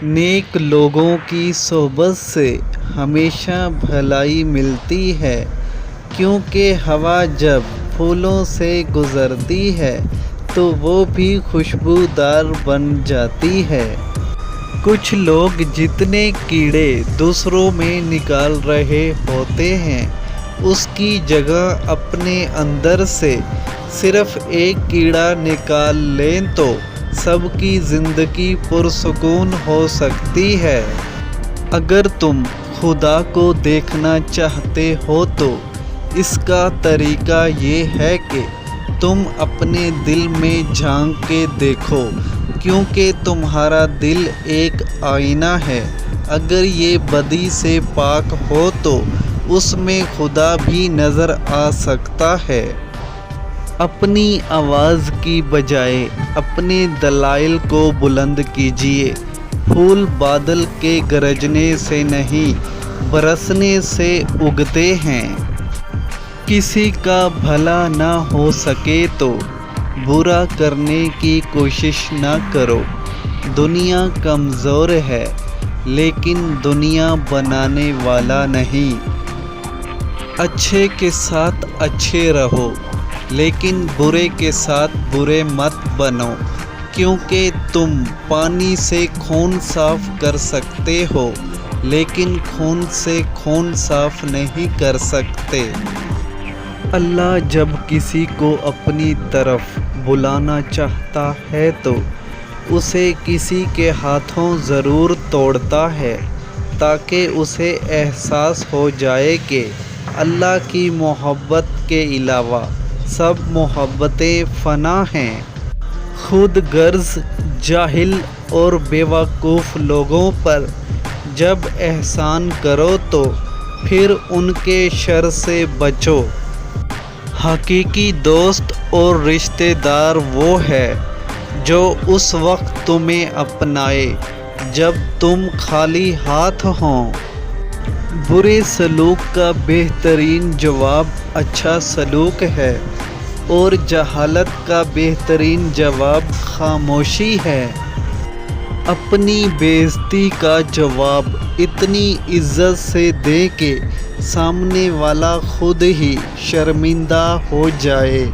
نیک لوگوں کی صحبت سے ہمیشہ بھلائی ملتی ہے، کیونکہ ہوا جب پھولوں سے گزرتی ہے تو وہ بھی خوشبودار بن جاتی ہے۔ کچھ لوگ جتنے کیڑے دوسروں میں نکال رہے ہوتے ہیں، اس کی جگہ اپنے اندر سے صرف ایک کیڑا نکال لیں تو سب کی زندگی پرسکون ہو سکتی ہے۔ اگر تم خدا کو دیکھنا چاہتے ہو تو اس کا طریقہ یہ ہے کہ تم اپنے دل میں جھانک کے دیکھو، کیونکہ تمہارا دل ایک آئینہ ہے۔ اگر یہ بدی سے پاک ہو تو اس میں خدا بھی نظر آ سکتا ہے۔ اپنی آواز کی بجائے اپنے دلائل کو بلند کیجیے۔ پھول بادل کے گرجنے سے نہیں، برسنے سے اگتے ہیں۔ کسی کا بھلا نہ ہو سکے تو برا کرنے کی کوشش نہ کرو۔ دنیا کمزور ہے، لیکن دنیا بنانے والا نہیں۔ اچھے کے ساتھ اچھے رہو، لیکن برے کے ساتھ برے مت بنو، کیونکہ تم پانی سے خون صاف کر سکتے ہو، لیکن خون سے خون صاف نہیں کر سکتے۔ اللہ جب کسی کو اپنی طرف بلانا چاہتا ہے تو اسے کسی کے ہاتھوں ضرور توڑتا ہے، تاکہ اسے احساس ہو جائے کہ اللہ کی محبت کے علاوہ سب محبتیں فنا ہیں۔ خود غرض جاہل اور بیوقوف لوگوں پر جب احسان کرو تو پھر ان کے شر سے بچو۔ حقیقی دوست اور رشتہ دار وہ ہے جو اس وقت تمہیں اپنائے جب تم خالی ہاتھ ہوں۔ برے سلوک کا بہترین جواب اچھا سلوک ہے، اور جہالت کا بہترین جواب خاموشی ہے۔ اپنی بے عزتی کا جواب اتنی عزت سے دے کہ سامنے والا خود ہی شرمندہ ہو جائے۔